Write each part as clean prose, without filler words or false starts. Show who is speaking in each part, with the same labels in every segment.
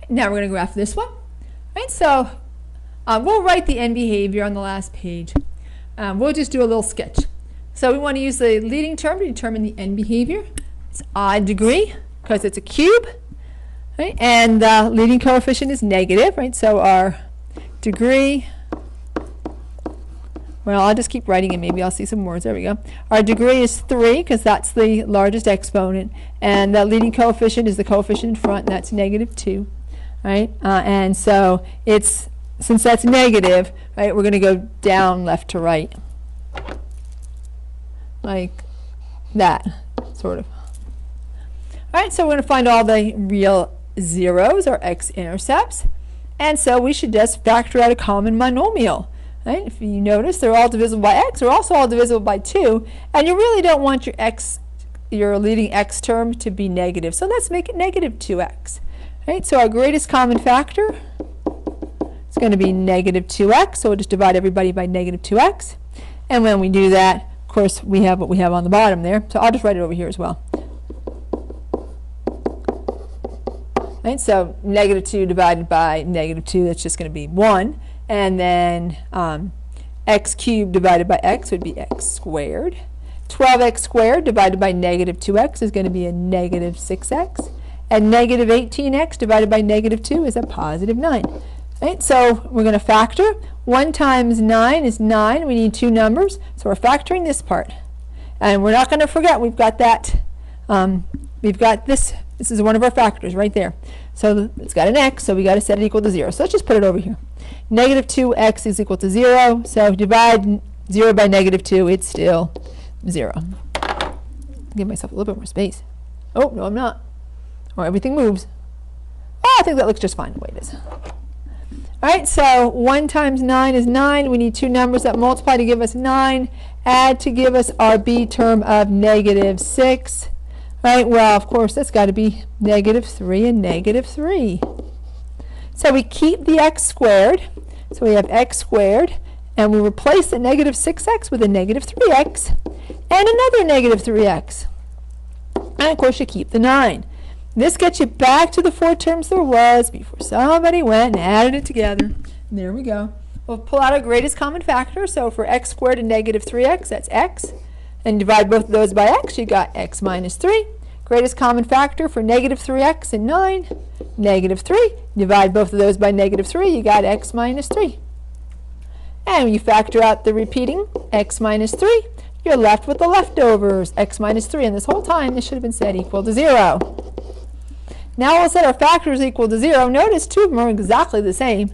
Speaker 1: Now we're going to graph this one. Right, so we'll write the end behavior on the last page. We'll just do a little sketch. So we want to use the leading term to determine the end behavior. It's odd degree because it's a cube. Right? And the leading coefficient is negative. Right? So our degree, well, I'll just keep writing it. Maybe I'll see some words. There we go. Our degree is 3 because that's the largest exponent. And the leading coefficient is the coefficient in front, and that's negative 2. Right? And so it's, since that's negative, right, we're going to go down left to right. Like that, sort of. All right, so we're going to find all the real zeros, or x-intercepts. And so we should just factor out a common monomial. Right? If you notice, they're all divisible by x. They're also all divisible by 2. And you really don't want your leading x term to be negative. So let's make it negative 2x. Right? So our greatest common factor is going to be negative 2x. So we'll just divide everybody by negative 2x. And when we do that, of course, we have what we have on the bottom there. So I'll just write it over here as well. Right? So negative 2 divided by negative 2, that's just going to be 1. And then x cubed divided by x would be x squared. 12x squared divided by negative 2x is going to be a negative 6x. And negative 18x divided by negative 2 is a positive 9. Right? So we're going to factor. 1 times 9 is 9. We need 2 numbers. So we're factoring this part. And we're not going to forget we've got that. We've got this. This is one of our factors right there. So it's got an x, so we got to set it equal to 0. So let's just put it over here. Negative 2x is equal to 0. So divide 0 by negative 2, it's still 0. Give myself a little bit more space. Oh, no, I'm not. Or everything moves. Oh, I think that looks just fine the way it is. All right, so 1 times 9 is 9. We need 2 numbers that multiply to give us 9. Add to give us our b term of negative 6. Right, well, of course, that's got to be negative 3 and negative 3. So we keep the x squared. So we have x squared. And we replace the negative 6x with a negative 3x. And another negative 3x. And, of course, you keep the 9. This gets you back to the 4 terms there was before somebody went and added it together. And there we go. We'll pull out our greatest common factor. So for x squared and negative 3x, that's x. And divide both of those by x, you got x minus 3. Greatest common factor for negative 3x and 9, negative 3. Divide both of those by negative 3, you got x minus 3. And when you factor out the repeating x minus 3, you're left with the leftovers, x minus 3. And this whole time, this should have been set equal to 0. Now we'll set our factors equal to 0. Notice 2 of them are exactly the same.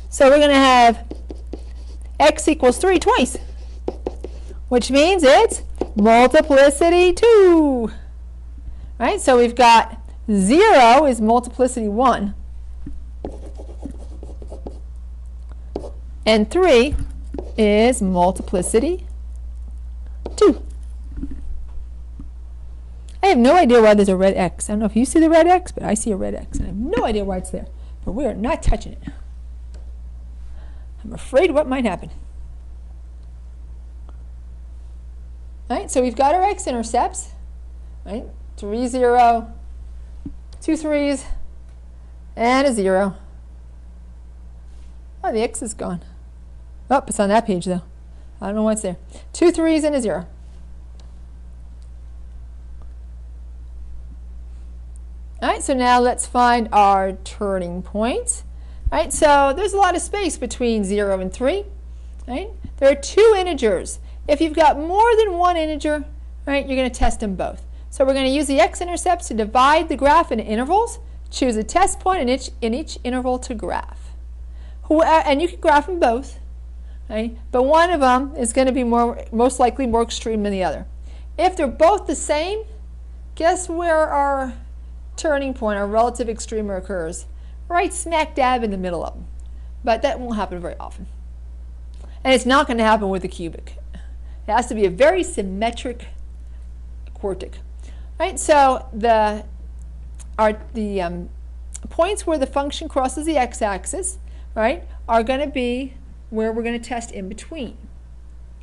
Speaker 1: So we're going to have x equals 3 twice, which means it's multiplicity 2. Right? So we've got 0 is multiplicity 1. And 3 is multiplicity 2. I have no idea why there's a red X. I don't know if you see the red X, but I see a red X. And I have no idea why it's there. But we are not touching it. I'm afraid what might happen. Right, so we've got our x-intercepts. Right? 3, 0, 2 3s, and a 0. Oh, the x is gone. Oh, it's on that page though. I don't know what's there. 2 3s and a 0. All right, so now let's find our turning points. All right, so there's a lot of space between 0 and 3. Right? There are 2 integers. If you've got more than 1 integer, right, you're going to test them both. So we're going to use the x-intercepts to divide the graph into intervals. Choose a test point in each interval to graph. And you can graph them both. Right? But one of them is going to be most likely more extreme than the other. If they're both the same, guess where our turning point, our relative extremer, occurs? Right smack dab in the middle of them. But that won't happen very often. And it's not going to happen with a cubic. It has to be a very symmetric quartic. Right? So the points where the function crosses the x-axis, right, are going to be where we're going to test in between.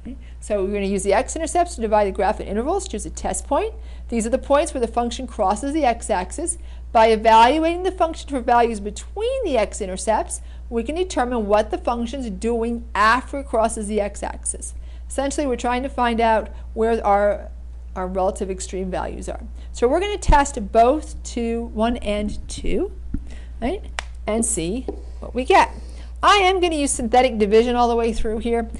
Speaker 1: Okay? So we're going to use the x-intercepts to divide the graph at intervals. Choose a test point. These are the points where the function crosses the x-axis. By evaluating the function for values between the x-intercepts, we can determine what the function is doing after it crosses the x-axis. Essentially, we're trying to find out where our relative extreme values are. So we're going to test both 1 and 2, right, and see what we get. I am going to use synthetic division all the way through here.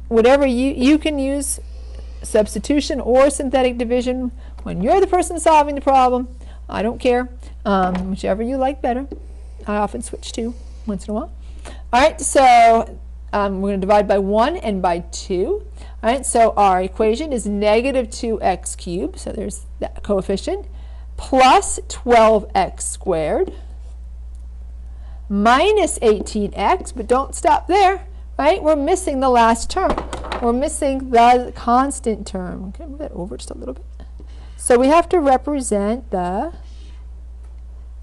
Speaker 1: Whatever you can use substitution or synthetic division when you're the person solving the problem. I don't care, whichever you like better. I often switch to once in a while. All right, so we're going to divide by 1 and by 2. All right, so our equation is negative 2x cubed, so there's that coefficient, plus 12x squared, minus 18x, but don't stop there, right? We're missing the last term. We're missing the constant term. Okay, move that over just a little bit. So we have to represent the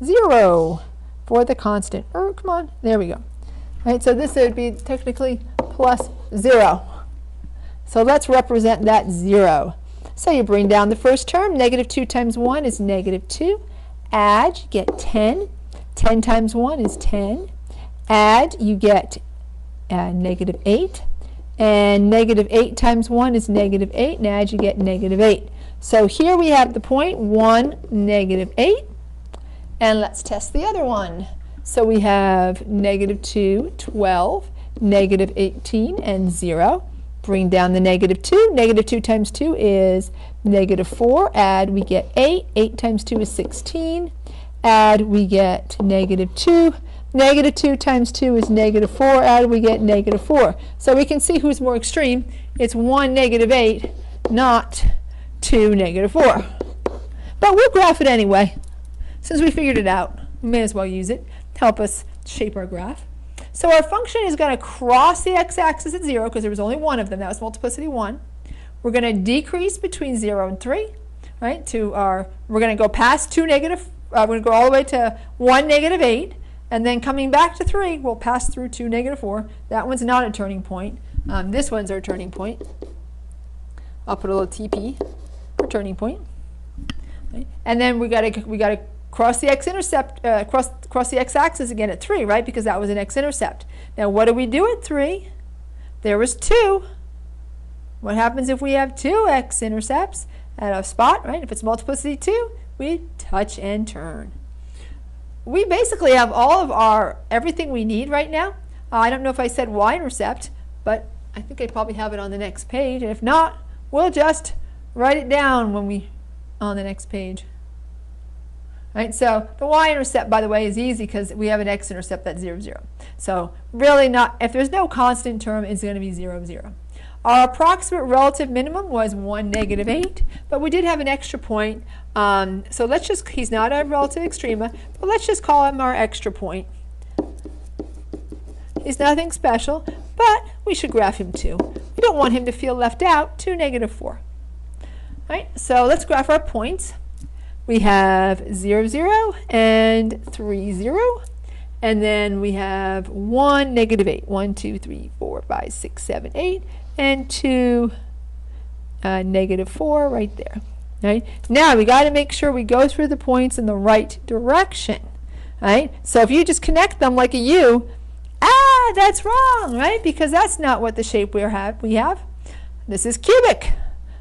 Speaker 1: 0 for the constant. Oh, come on, there we go. Right, so this would be technically plus 0. So let's represent that 0. So you bring down the first term. Negative 2 times 1 is negative 2. Add, you get 10. 10 times 1 is 10. Add, you get negative 8. And negative 8 times 1 is negative 8. And add, you get negative 8. So here we have the point 1, negative 8. And let's test the other one. So we have negative 2, 12, negative 18, and 0. Bring down the negative 2. Negative 2 times 2 is negative 4. Add, we get 8. 8 times 2 is 16. Add, we get negative 2. Negative 2 times 2 is negative 4. Add, we get negative 4. So we can see who's more extreme. It's 1, negative 8, not 2, negative 4. But we'll graph it anyway. Since we figured it out, we may as well use it to help us shape our graph. So our function is going to cross the x-axis at 0 because there was only one of them. That was multiplicity 1. We're going to decrease between 0 and 3, right? We're going to go past 2 negative. We're going to go all the way to 1, negative 8, and then coming back to 3, we'll pass through 2, negative 4. That one's not a turning point. This one's our turning point. I'll put a little TP for turning point. Right? And then we got to cross the x-intercept, cross the x-axis again at 3, right? Because that was an x-intercept. Now, what do we do at 3? There was 2. What happens if we have 2 x-intercepts at a spot, right? If it's multiplicity 2, we touch and turn. We basically have all of everything we need right now. I don't know if I said y-intercept, but I think I probably have it on the next page. And if not, we'll just write it down on the next page. Right, so the y-intercept, by the way, is easy because we have an x-intercept that's 0, 0. So really if there's no constant term, it's going to be 0, 0. Our approximate relative minimum was 1, negative 8, but we did have an extra point. So let's just, he's not a relative extrema, but let's just call him our extra point. He's nothing special, but we should graph him too. We don't want him to feel left out, 2, negative 4. All right, so let's graph our points. We have 0, 0, and 3, 0. And then we have 1, negative 8. 1, 2, 3, 4, 5, 6, 7, 8. And 2, negative 4 right there. Right? Now we got to make sure we go through the points in the right direction. Right? So if you just connect them like a U, that's wrong, right? Because that's not what the shape we have. This is cubic.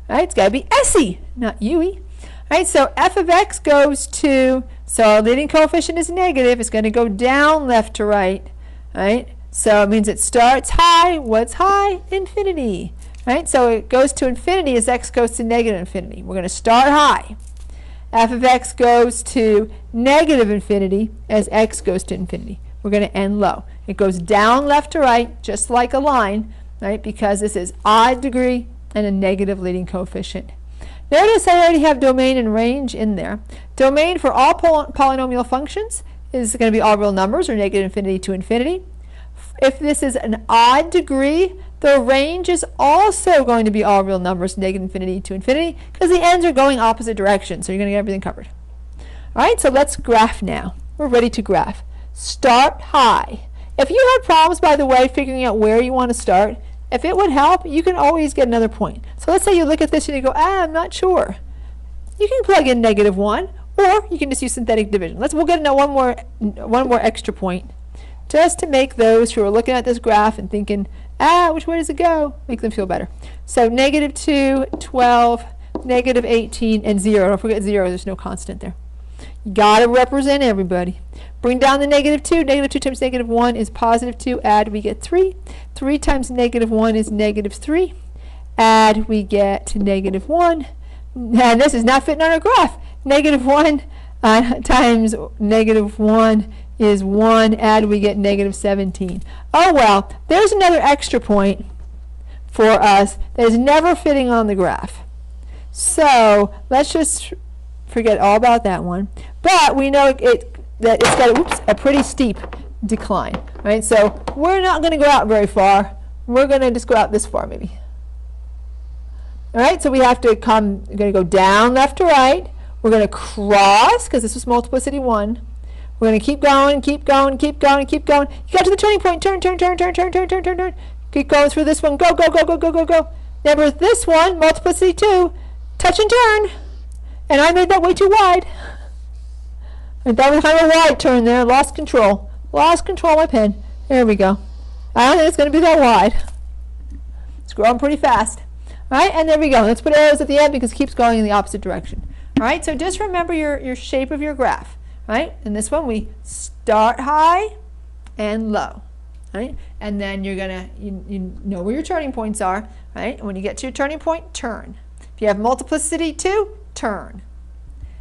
Speaker 1: Right? It's got to be SE, not UE. Right, so f of x goes to, so our leading coefficient is negative. It's going to go down left to right. Right? So it means it starts high. What's high? Infinity. Right? So it goes to infinity as x goes to negative infinity. We're going to start high. F of x goes to negative infinity as x goes to infinity. We're going to end low. It goes down left to right, just like a line, right? Because this is odd degree and a negative leading coefficient. Notice I already have domain and range in there. Domain for all polynomial functions is going to be all real numbers, or negative infinity to infinity. If this is an odd degree, the range is also going to be all real numbers, negative infinity to infinity, because the ends are going opposite directions, so you're going to get everything covered. All right, so let's graph now. We're ready to graph. Start high. If you had problems, by the way, figuring out where you want to start, if it would help, you can always get another point. So let's say you look at this and you go, I'm not sure. You can plug in -1, or you can just use synthetic division. We'll get one more extra point, just to make those who are looking at this graph and thinking, which way does it go? Make them feel better. So -2, 12, -18, and 0. Don't forget 0, there's no constant there. You got to represent everybody. Bring down the -2. -2 times -1 is +2. Add, we get 3. 3 times -1 is -3. Add, we get -1. And this is not fitting on our graph. -1 times -1 is 1. Add, we get -17. Oh well, there's another extra point for us that is never fitting on the graph. So let's just forget all about that one. But we know that it's got a pretty steep decline, right? So we're not going to go out very far. We're going to just go out this far maybe. All right, so we have to we're going to go down left to right. We're going to cross, because this was multiplicity 1. We're going to keep going, keep going, keep going, keep going. You got to the turning point. Turn, turn, turn, turn, turn, turn, turn, turn, turn. Keep going through this one. Go, go, go, go, go, go, go. Remember this one, multiplicity 2, touch and turn. And I made that way too wide. And that was kind of a wide turn there. Lost control. Lost control of my pen. There we go. I don't think it's going to be that wide. It's growing pretty fast. All right, and there we go. Let's put arrows at the end because it keeps going in the opposite direction. All right, so just remember your shape of your graph. Right? In this one, we start high and low. Right? And then you're gonna you know where your turning points are. Right? And when you get to your turning point, turn. If you have multiplicity 2, turn.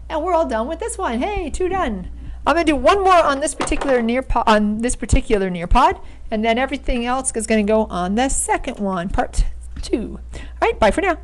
Speaker 1: And we're all done with this one. Hey, 2 done. I'm going to do one more on this particular nearpod, and then everything else is going to go on the second one, part 2. All right, bye for now.